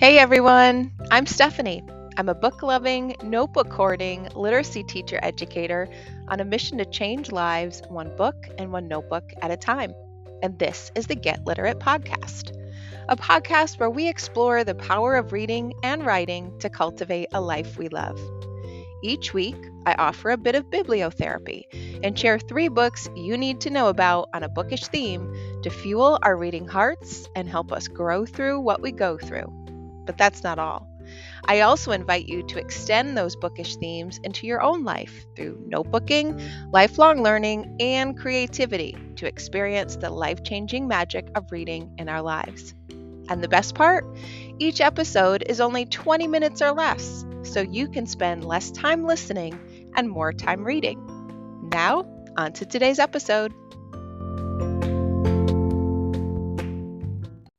Hey everyone, I'm Stephanie. I'm a book loving, notebook hoarding literacy teacher educator on a mission to change lives one book and one notebook at a time. And this is the Get Literate podcast, a podcast where we explore the power of reading and writing to cultivate a life we love. Each week, I offer a bit of bibliotherapy and share 3 books you need to know about on a bookish theme to fuel our reading hearts and help us grow through what we go through. But that's not all. I also invite you to extend those bookish themes into your own life through notebooking, lifelong learning, and creativity to experience the life-changing magic of reading in our lives. And the best part? Each episode is only 20 minutes or less, so you can spend less time listening and more time reading. Now, on to today's episode.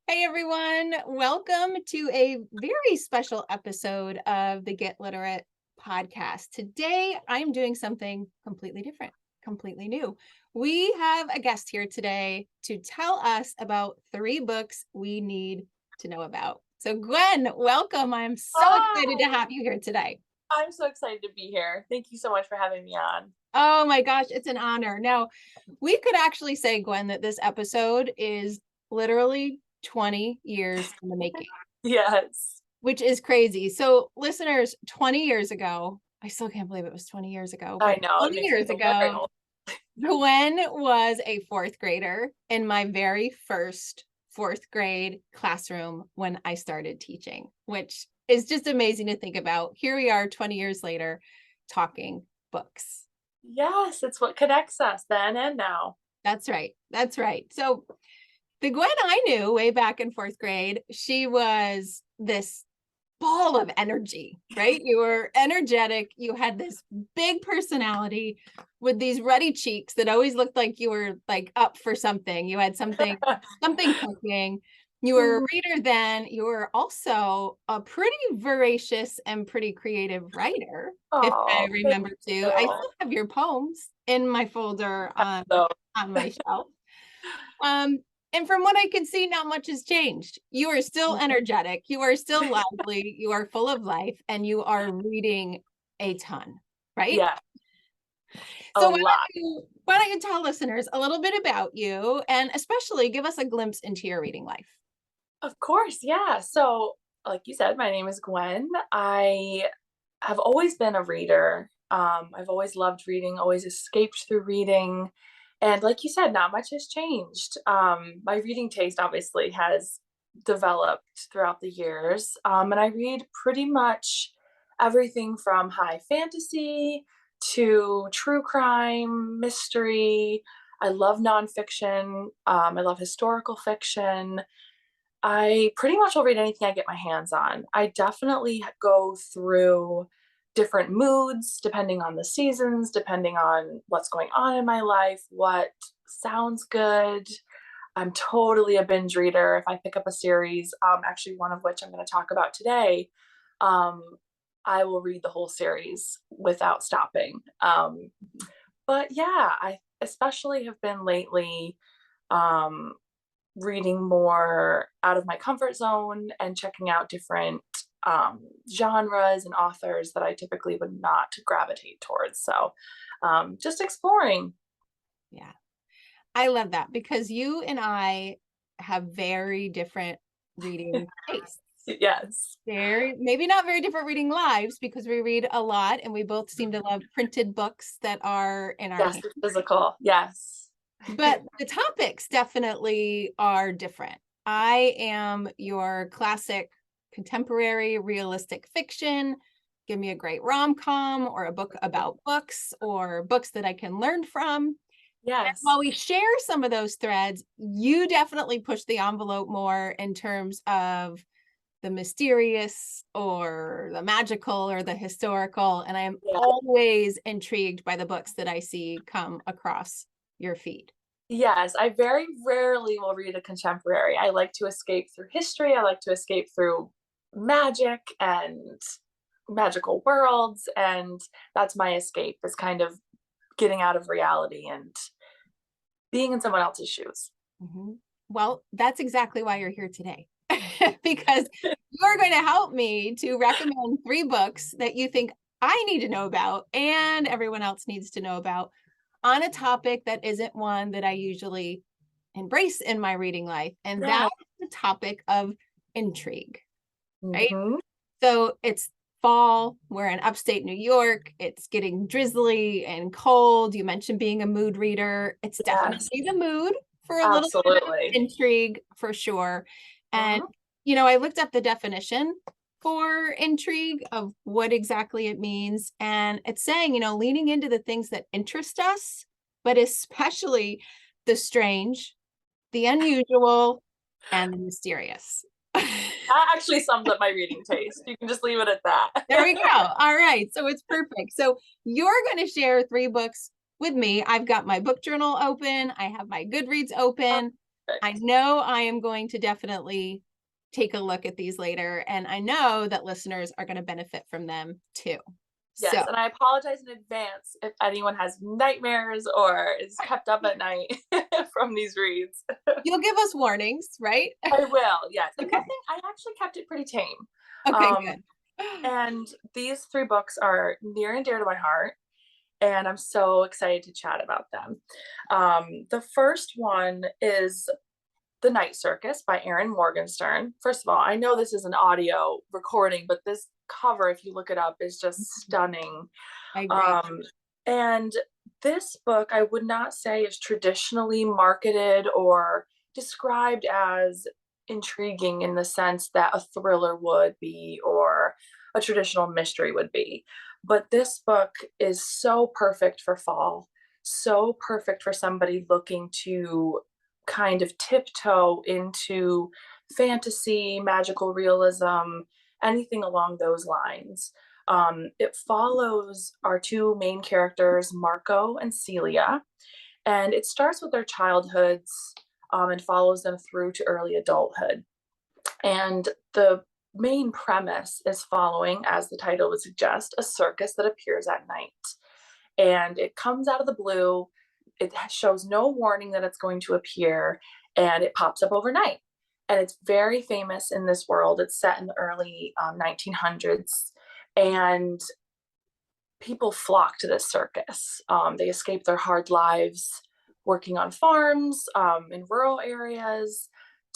Hey everyone, welcome to a very special episode of the Get Literate podcast. Today, I'm doing something completely different, completely new. We have a guest here today to tell us about 3 books we need to know about. So Gwen, welcome. I'm so excited to have you here today. I'm so excited to be here. Thank you so much for having me on. Oh my gosh, it's an honor. Now, we could actually say, Gwen, that this episode is literally 20 years in the making. Yes. Which is crazy. So listeners, 20 years ago, I still can't believe it was 20 years ago. I know. 20 years ago, Gwen was a 4th grader in my very first 4th grade classroom when I started teaching, which is just amazing to think about. Here we are 20 years later talking books. Yes, it's what connects us then and now. That's right. That's right. So the Gwen I knew way back in 4th grade, she was this ball of energy, right? You were energetic. You had this big personality with these ruddy cheeks that always looked like you were like up for something. You had something cooking. You were a reader then. You were also a pretty voracious and pretty creative writer, if I remember too. I still have your poems in my folder on my shelf. And from what I can see, not much has changed. You are still energetic. You are still lively. You are full of life, and you are reading a ton, right? Yeah. So why don't you tell listeners a little bit about you, and especially give us a glimpse into your reading life? Of course, yeah. So, like you said, my name is Gwen. I have always been a reader. I've always loved reading, always escaped through reading. And like you said, not much has changed. My reading taste obviously has developed throughout the years. And I read pretty much everything from high fantasy to true crime, mystery. I love nonfiction. I love historical fiction. I pretty much will read anything I get my hands on. I definitely go through different moods depending on the seasons, depending on what's going on in my life, what sounds good. I'm totally a binge reader. If I pick up a series, actually one of which I'm going to talk about today, um, I will read the whole series without stopping. But yeah, I especially have been lately um, reading more out of my comfort zone and checking out different genres and authors that I typically would not gravitate towards. So just exploring. Yeah, I love that because you and I have very different reading tastes. Yes. Maybe not very different reading lives because we read a lot and we both seem to love printed books that are in our hands. Physical. Yes. But the topics definitely are different. I am your classic contemporary realistic fiction. Give me a great rom-com or a book about books or books that I can learn from. Yes. And while we share some of those threads, you definitely push the envelope more in terms of the mysterious or the magical or the historical. And I am always intrigued by the books that I see come across your feed. Yes, I very rarely will read a contemporary. I like to escape through history. I like to escape through magic and magical worlds. And that's my escape, is kind of getting out of reality and being in someone else's shoes. Mm-hmm. Well, that's exactly why you're here today. because you're going to help me to recommend 3 books that you think I need to know about and everyone else needs to know about on a topic that isn't one that I usually embrace in my reading life. And Yeah. that's the topic of intrigue, right? Mhm. So it's fall, we're in upstate New York, it's getting drizzly and cold. You mentioned being a mood reader. It's Yes, definitely the mood for a little bit of absolutely. intrigue for sure. And, Mhm. I looked up the definition for intrigue of what exactly it means. And it's saying, leaning into the things that interest us, but especially the strange, the unusual, and the mysterious. That actually sums up my reading taste. You can just leave it at that. There we go. All right. So it's perfect. So you're going to share 3 books with me. I've got my book journal open. I have my Goodreads open. I Perfect. know I am going to definitely take a look at these later. And I know that listeners are going to benefit from them too. So Yes, and I apologize in advance if anyone has nightmares or is kept up at night from these reads. you'll give us warnings, right? I will, yes. And Okay. nothing, I actually kept it pretty tame. Okay, Um, good. and these 3 books are near and dear to my heart, and I'm so excited to chat about them. The first one is The Night Circus by Erin Morgenstern. First of all, I know this is an audio recording, but this cover, if you look it up, is just stunning. I agree. And this book, I would not say is traditionally marketed or described as intriguing in the sense that a thriller would be or a traditional mystery would be. But this book is so perfect for fall, so perfect for somebody looking to kind of tiptoe into fantasy, magical realism, anything along those lines. It follows our 2 main characters, Marco and Celia, and it starts with their childhoods and follows them through to early adulthood. And the main premise is following, as the title would suggest, a circus that appears at night. And it comes out of the blue. It shows no warning that it's going to appear, and it pops up overnight. And it's very famous in this world. It's set in the early 1900s, and people flock to this circus. They escape their hard lives working on farms in rural areas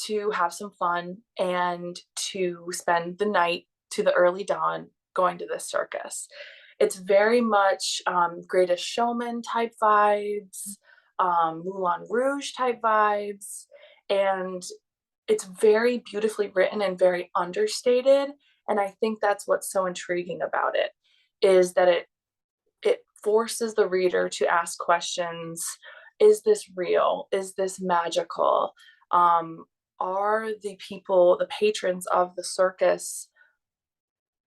to have some fun and to spend the night to the early dawn going to this circus. It's very much Greatest Showman type vibes, Moulin Rouge type vibes, and it's very beautifully written and very understated. And I think that's what's so intriguing about it is that it forces the reader to ask questions. Is this real? Is this magical? Are the people, the patrons of the circus,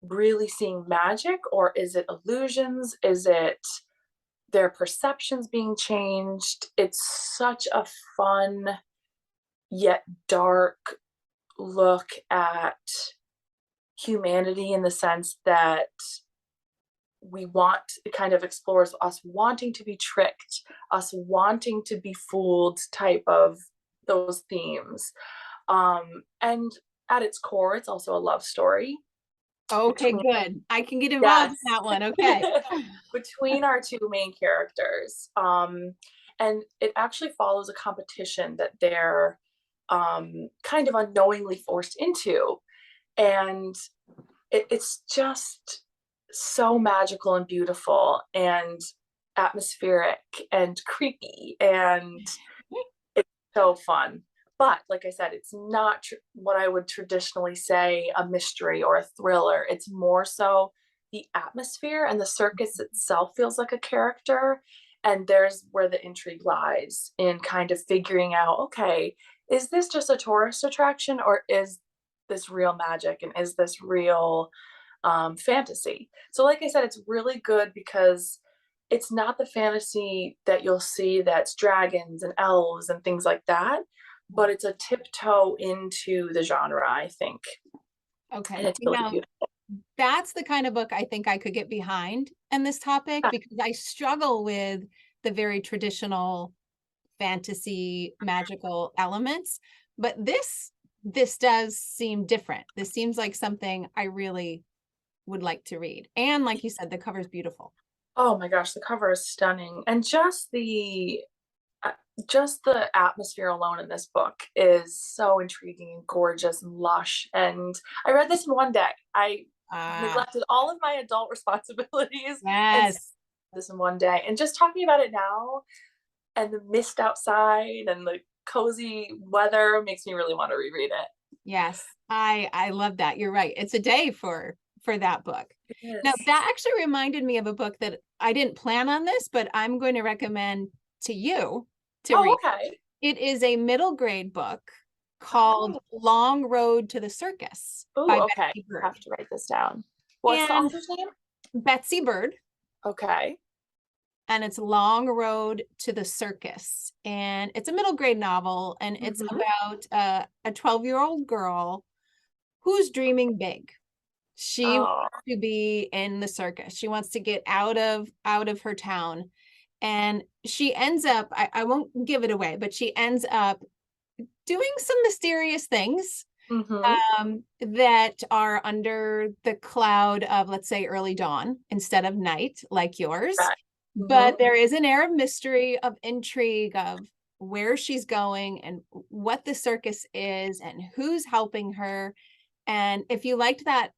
really seeing magic, or is it illusions? Is it their perceptions being changed? It's such a fun yet dark look at humanity in the sense that we want, it kind of explores us wanting to be tricked, us wanting to be fooled type of those themes. And at its core, it's also a love story Okay, between, good. I can get involved yes, in that one. Okay. between our 2 main characters. And it actually follows a competition that they're kind of unknowingly forced into. And it's just so magical and beautiful and atmospheric and creepy, and it's so fun. But like I said, it's not what I would traditionally say a mystery or a thriller. It's more so the atmosphere, and the circus itself feels like a character. And there's where the intrigue lies in kind of figuring out, okay, is this just a tourist attraction, or is this real magic, and is this real fantasy? So, like I said, it's really good because it's not the fantasy that you'll see that's dragons and elves and things like that, but it's a tiptoe into the genre, I think. And Okay. it's really Now, beautiful. that's the kind of book I think I could get behind in this topic because I struggle with the very traditional fantasy magical elements. But this this does seem different. This seems like something I really would like to read. And like you said, the cover's beautiful. Oh my gosh, the cover is stunning. And just the atmosphere alone in this book is so intriguing and gorgeous and lush. And I read this in one day. I neglected all of my adult responsibilities and Yes. this in one day. And just talking about it now and the mist outside and the cozy weather makes me really want to reread it. Yes. I love that. You're right. It's a day for that book. Yes. Now, that actually reminded me of a book that I didn't plan on this, but I'm going to recommend to you to read. Okay. It is a middle grade book called Long Road to the Circus by Okay. Betsy Bird. I have to write this down. What's the author's name? Betsy Bird. Okay. And it's Long Road to the Circus. And it's a middle grade novel, and it's about a 12-year-old girl who's dreaming big. She wants to be in the circus. She wants to get out of her town. And she ends up, I won't give it away, but she ends up doing some mysterious things that are under the cloud of, let's say, early dawn instead of night, like yours. But there is an air of mystery, of intrigue, of where she's going and what the circus is and who's helping her. And if you liked that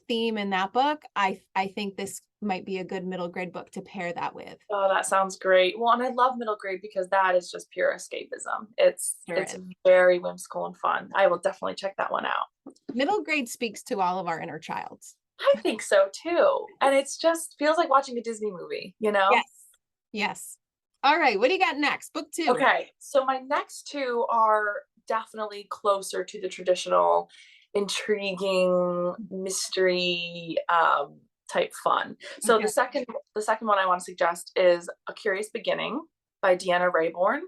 theme in that book, I think this might be a good middle grade book to pair that with. Oh, that sounds great. Well, and I love middle grade because that is just pure escapism. It's very whimsical and fun. I will definitely check that one out. Middle grade speaks to all of our inner childs. I think so too. And it's just feels like watching a Disney movie, you know? Yes. All right, what do you got next? Book 2. Okay, so my next 2 are definitely closer to the traditional intriguing mystery type fun. So the second one I want to suggest is A Curious Beginning by Deanna Raybourn.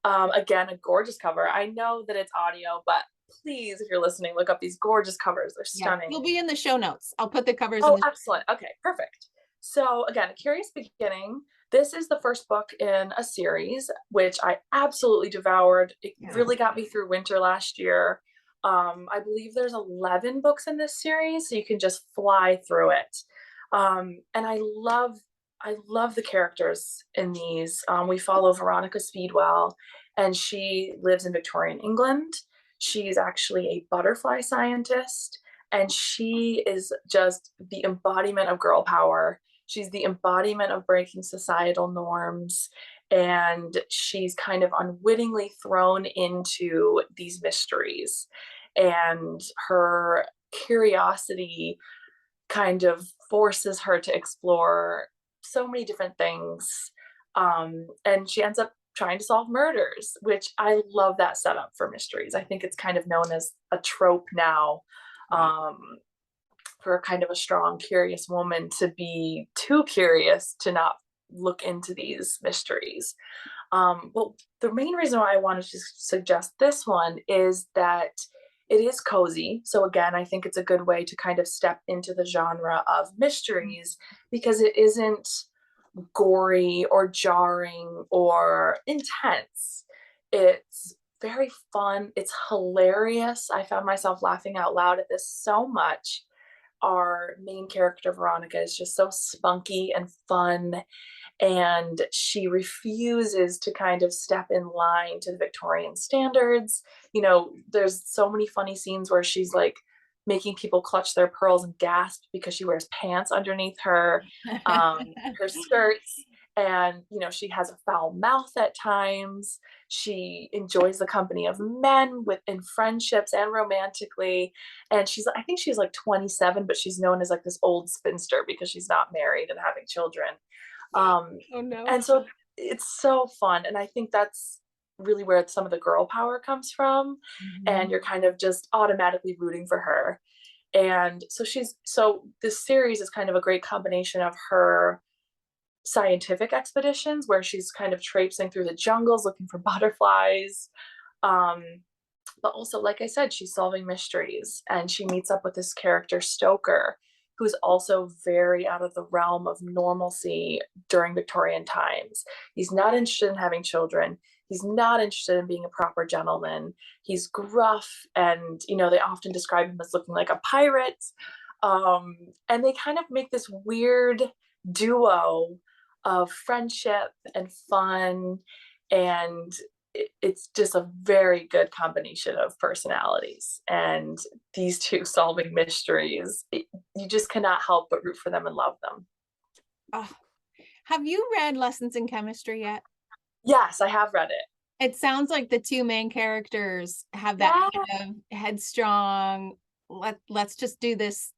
Again, a gorgeous cover. I know that it's audio, but please, if you're listening, look up these gorgeous covers. They're stunning. They'll be in the show notes. I'll put the covers in the excellent. Okay, perfect. So again, A Curious Beginning. This is the first book in a series, which I absolutely devoured. It really got me through winter last year. I believe there's 11 books in this series, so you can just fly through it. And I love the characters in these. We follow Veronica Speedwell, and she lives in Victorian England. She's actually a butterfly scientist, and she is just the embodiment of girl power. She's the embodiment of breaking societal norms, and she's kind of unwittingly thrown into these mysteries. And her curiosity kind of forces her to explore so many different things. And she ends up trying to solve murders, which I love that setup for mysteries. I think it's kind of known as a trope now, for kind of a strong, curious woman to be too curious to not look into these mysteries. Well, the main reason why I wanted to suggest this one is that it is cozy. So again, I think it's a good way to kind of step into the genre of mysteries because it isn't gory or jarring or intense. It's very fun. It's hilarious. I found myself laughing out loud at this so much. Our main character, Veronica, is just so spunky and fun, and she refuses to kind of step in line to the Victorian standards. You know, there's so many funny scenes where she's like making people clutch their pearls and gasp because she wears pants underneath her skirts. And, you know, she has a foul mouth at times. She enjoys the company of men in friendships and romantically. And I think she's like 27, but she's known as like this old spinster because she's not married and having children. Oh no. And so it's so fun. And I think that's really where some of the girl power comes from. And you're kind of just automatically rooting for her. And so this series is kind of a great combination of her scientific expeditions where she's kind of traipsing through the jungles looking for butterflies, but also, like I said, she's solving mysteries, and she meets up with this character Stoker, who's also very out of the realm of normalcy during Victorian times. He's not interested in having children. He's not interested in being a proper gentleman. He's gruff, and they often describe him as looking like a pirate. And they kind of make this weird duo of friendship and fun, and it's just a very good combination of personalities. And these two solving mysteries, you just cannot help but root for them and love them. Oh, have you read Lessons in Chemistry yet? Yes, I have read it. It sounds like the two main characters have that kind of headstrong, let's just do this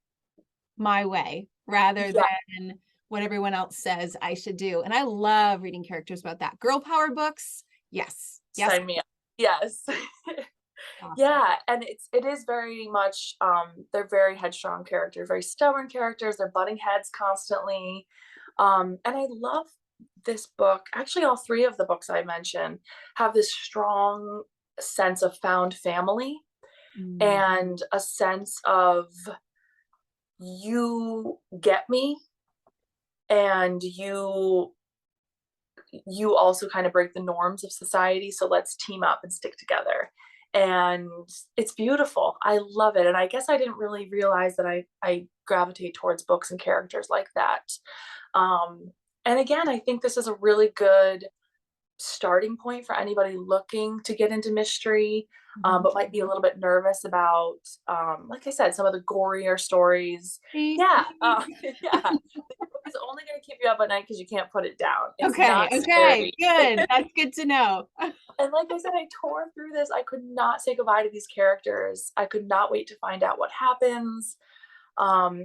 my way rather than what everyone else says I should do. And I love reading characters about that. Girl power books. Yes. Sign me up. Yes. Awesome. Yeah, and it is very much they're very headstrong characters, very stubborn characters. They're butting heads constantly. And I love this book. Actually, all three of the books I mentioned have this strong sense of found family and a sense of you get me, and you also kind of break the norms of society, so let's team up and stick together. And it's beautiful. I love it. And I guess I didn't really realize that I gravitate towards books and characters like that. And again, I think this is a really good starting point for anybody looking to get into mystery, but might be a little bit nervous about, like I said, some of the gorier stories. Yeah. Yeah. It's only going to keep you up at night because you can't put it down. It's okay, good. That's good to know. And like I said, I tore through this. I could not say goodbye to these characters. I could not wait to find out what happens.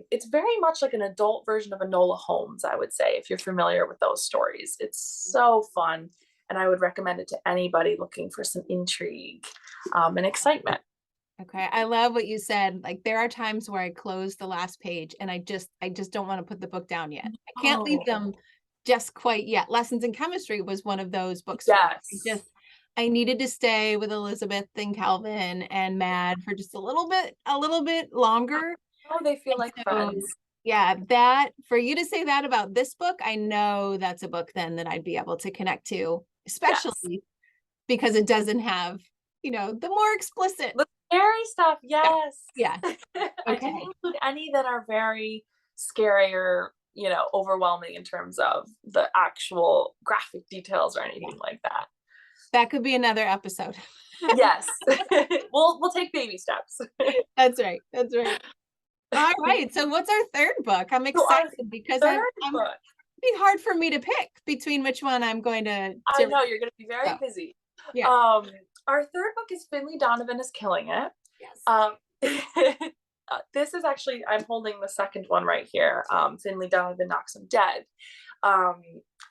It's very much like an adult version of Enola Holmes, I would say, if you're familiar with those stories. It's so fun, and I would recommend it to anybody looking for some intrigue and excitement. Okay, I love what you said. Like, there are times where I close the last page and I just don't want to put the book down yet. I can't leave them just quite yet. Lessons in Chemistry was one of those books. Yes. I needed to stay with Elizabeth and Calvin and Mad for just a little bit longer. Oh, they feel like friends. Yeah, that for you to say that about this book, I know that's a book then that I'd be able to connect to, especially because it doesn't have, the more explicit. The scary stuff, yes. Yeah. I didn't include any that are very scary or, overwhelming in terms of the actual graphic details or anything like that. That could be another episode. Yes. We'll take baby steps. That's right. All right. So what's our third book? I'm excited because it'd be hard for me to pick between which one I'm going to I know you're going to be very busy. Yeah. Our third book is Finley Donovan is Killing It. Yes. This is actually, I'm holding the second one right here. Finley Donovan Knocks Him Dead.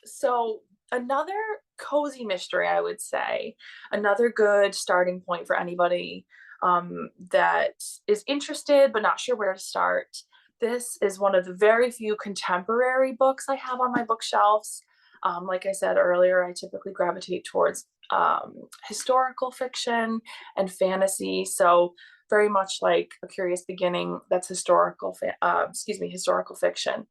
So another cozy mystery, I would say, another good starting point for anybody that is interested but not sure where to start. This is one of the very few contemporary books I have on my bookshelves. Like I said earlier, I typically gravitate towards historical fiction and fantasy. So very much like A Curious Beginning, that's historical fiction.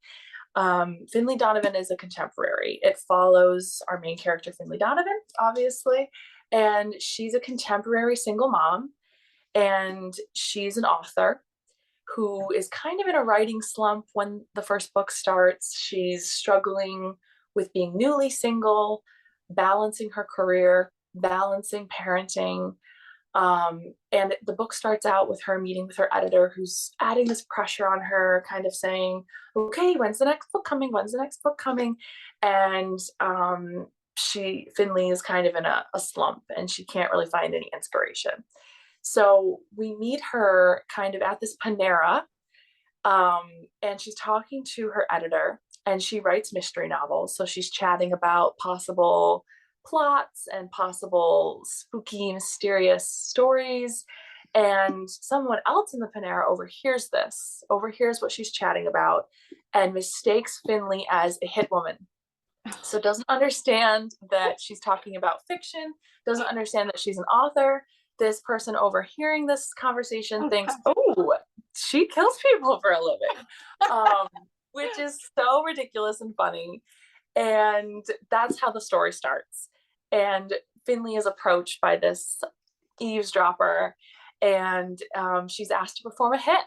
Finley Donovan is a contemporary. It follows our main character, Finley Donovan, obviously, and she's a contemporary single mom, and she's an author who is kind of in a writing slump when the first book starts. She's struggling with being newly single, balancing her career, balancing parenting. And the book starts out with her meeting with her editor, who's adding this pressure on her, kind of saying, okay, when's the next book coming? When's the next book coming? And Finley is kind of in a slump, and she can't really find any inspiration. So we meet her kind of at this Panera, and she's talking to her editor, and she writes mystery novels. So she's chatting about possible plots and possible spooky, mysterious stories. And someone else in the Panera overhears what she's chatting about, and mistakes Finley as a hit woman. So doesn't understand that she's talking about fiction, doesn't understand that she's an author. This person overhearing this conversation thinks, oh, she kills people for a living, which is so ridiculous and funny. And that's how the story starts. And Finley is approached by this eavesdropper, and she's asked to perform a hit.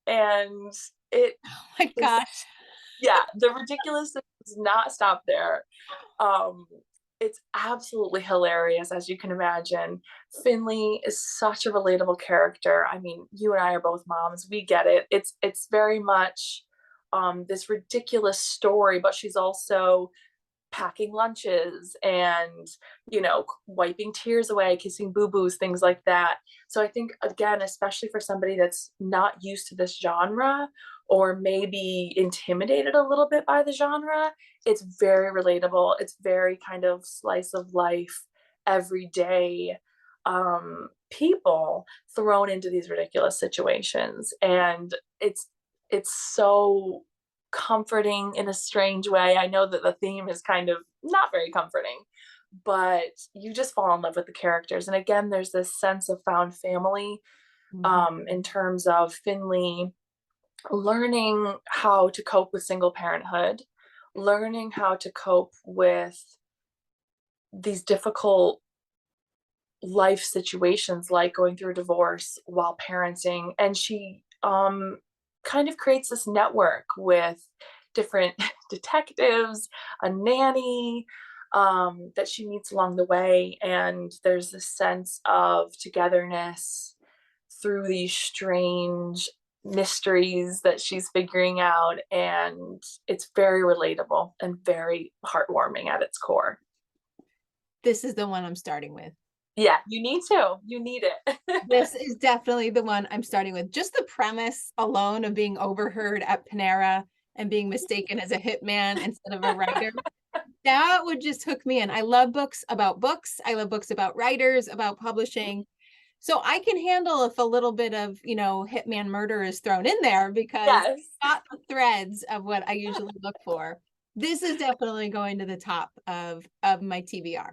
And it Oh my gosh. yeah, the ridiculousness does not stop there. Um, it's absolutely hilarious, as you can imagine. Finley is such a relatable character. I mean, you and I are both moms. We get it. It's very much this ridiculous story, but she's also packing lunches and, wiping tears away, kissing boo-boos, things like that. So I think, again, especially for somebody that's not used to this genre or maybe intimidated a little bit by the genre, it's very relatable. It's very kind of slice of life, everyday people thrown into these ridiculous situations. And it's so comforting in a strange way. I know that the theme is kind of not very comforting, but you just fall in love with the characters. And again, there's this sense of found family in terms of Finley learning how to cope with single parenthood, learning how to cope with these difficult life situations like going through a divorce while parenting. And she kind of creates this network with different detectives, a nanny that she meets along the way. And there's this sense of togetherness through these strange mysteries that she's figuring out. And it's very relatable and very heartwarming at its core. This is the one I'm starting with. Yeah, you need to. You need it. This is definitely the one I'm starting with. Just the premise alone of being overheard at Panera and being mistaken as a hitman instead of a writer, that would just hook me in. I love books about books. I love books about writers, about publishing. So I can handle if a little bit of, hitman murder is thrown in there, because Yes. it's got the threads of what I usually look for. This is definitely going to the top of my TBR.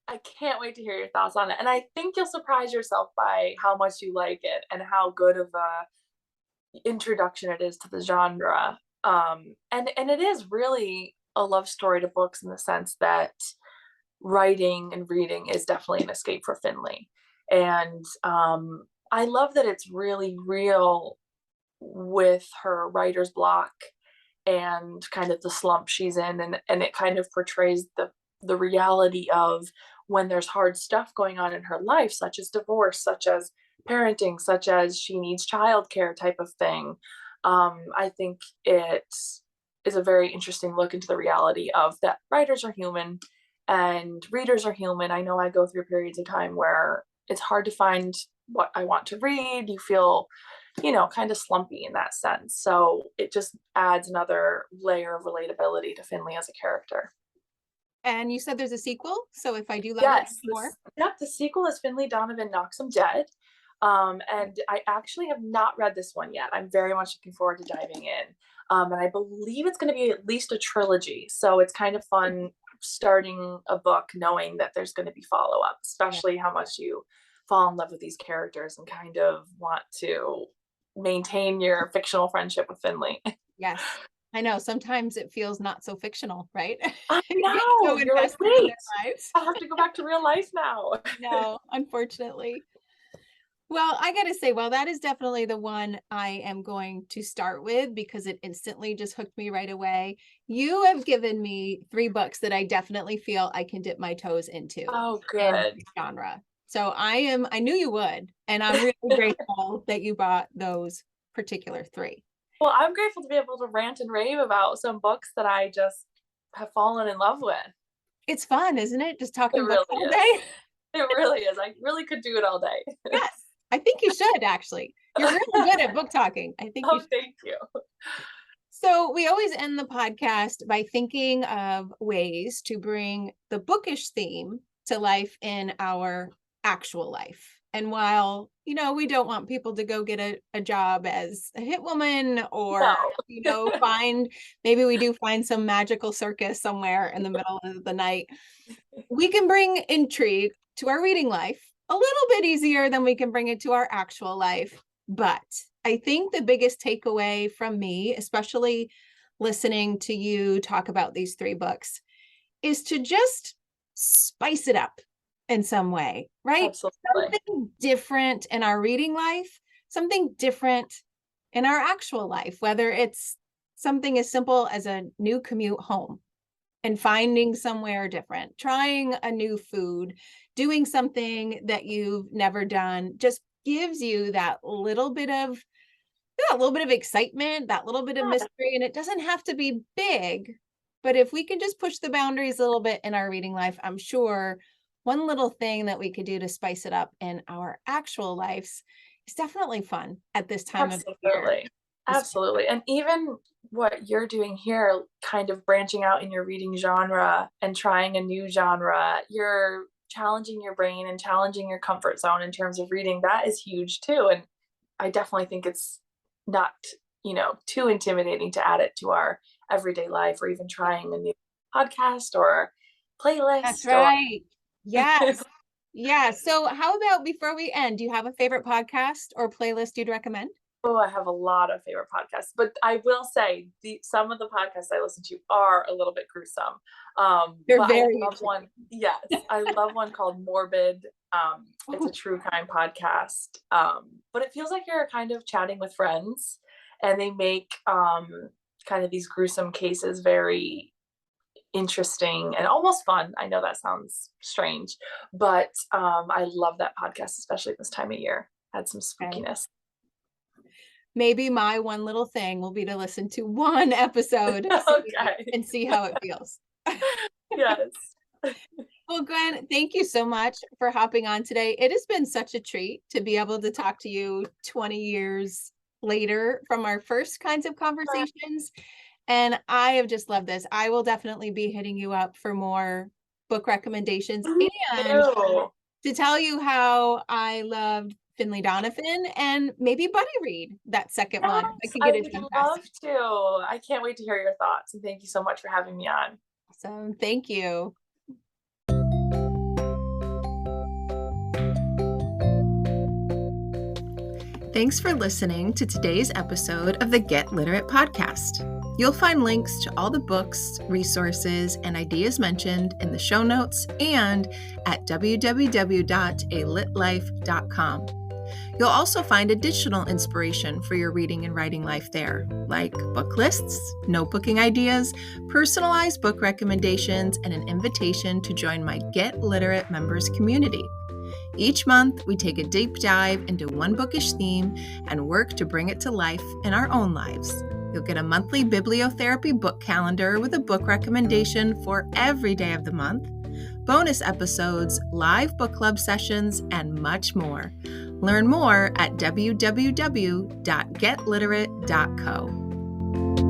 I can't wait to hear your thoughts on it. And I think you'll surprise yourself by how much you like it and how good of a introduction it is to the genre. And it is really a love story to books in the sense that writing and reading is definitely an escape for Finley. And I love that it's really real with her writer's block and kind of the slump she's in, and it kind of portrays the reality of when there's hard stuff going on in her life, such as divorce, such as parenting, such as she needs childcare type of thing. I think it is a very interesting look into the reality of that writers are human and readers are human. I know I go through periods of time where it's hard to find what I want to read. You feel, kind of slumpy in that sense. So it just adds another layer of relatability to Finley as a character. And you said there's a sequel, so if I do love Yes, it more. Yep, the sequel is Finley Donovan Knocks 'Em Dead. And I actually have not read this one yet. I'm very much looking forward to diving in. And I believe it's going to be at least a trilogy. So it's kind of fun starting a book knowing that there's going to be follow-up, especially how much you fall in love with these characters and kind of want to maintain your fictional friendship with Finley. Yes. I know sometimes it feels not so fictional, right? I You get know. so You're like, invested in wait, their lives. I have to go back to real life now. No, unfortunately. Well, I gotta say, well, that is definitely the one I am going to start with because it instantly just hooked me right away. You have given me 3 books that I definitely feel I can dip my toes into Oh, in good. the genre. So I knew you would, and I'm really grateful that you bought those particular 3. Well, I'm grateful to be able to rant and rave about some books that I just have fallen in love with. It's fun, isn't it? Just talking It books really all is. day. It really is. I really could do it all day. Yes, I think you should actually. You're really good at book talking. I think you Oh, should. thank you. So we always end the podcast by thinking of ways to bring the bookish theme to life in our actual life. And while, we don't want people to go get a job as a hit woman or, No. maybe we do find some magical circus somewhere in the middle of the night, we can bring intrigue to our reading life a little bit easier than we can bring it to our actual life. But I think the biggest takeaway from me, especially listening to you talk about these 3 books, is to just spice it up. in some way, right? Absolutely. Something different in our reading life, something different in our actual life, whether it's something as simple as a new commute home and finding somewhere different, trying a new food, doing something that you've never done, just gives you that little bit of excitement, that little bit of mystery. And it doesn't have to be big, but if we can just push the boundaries a little bit in our reading life, I'm sure one little thing that we could do to spice it up in our actual lives is definitely fun at this time of year. Absolutely. Absolutely. And even what you're doing here, kind of branching out in your reading genre and trying a new genre, you're challenging your brain and challenging your comfort zone in terms of reading. That is huge too. And I definitely think it's not, too intimidating to add it to our everyday life, or even trying a new podcast or playlist. That's right. Yes. Yeah. So how about, before we end, do you have a favorite podcast or playlist you'd recommend? Oh, I have a lot of favorite podcasts, but I will say some of the podcasts I listen to are a little bit gruesome. They're but very I love one. Yes, I love one called Morbid. It's a true crime podcast, but it feels like you're kind of chatting with friends, and they make kind of these gruesome cases very interesting and almost fun. I know that sounds strange, but I love that podcast, especially this time of year. Had some spookiness. Maybe my one little thing will be to listen to one episode and see how it feels. Yes. Well, Gwen, thank you so much for hopping on today. It has been such a treat to be able to talk to you 20 years later from our first kinds of conversations. And I have just loved this. I will definitely be hitting you up for more book recommendations and to tell you how I loved Finley Donovan and maybe Buddy read that second one. I would love to. I can't wait to hear your thoughts. And thank you so much for having me on. Awesome. Thank you. Thanks for listening to today's episode of the Get Literate podcast. You'll find links to all the books, resources, and ideas mentioned in the show notes and at www.alitlife.com. You'll also find additional inspiration for your reading and writing life there, like book lists, notebooking ideas, personalized book recommendations, and an invitation to join my Get Literate members community. Each month, we take a deep dive into one bookish theme and work to bring it to life in our own lives. You'll get a monthly bibliotherapy book calendar with a book recommendation for every day of the month, bonus episodes, live book club sessions, and much more. Learn more at www.getliterate.co.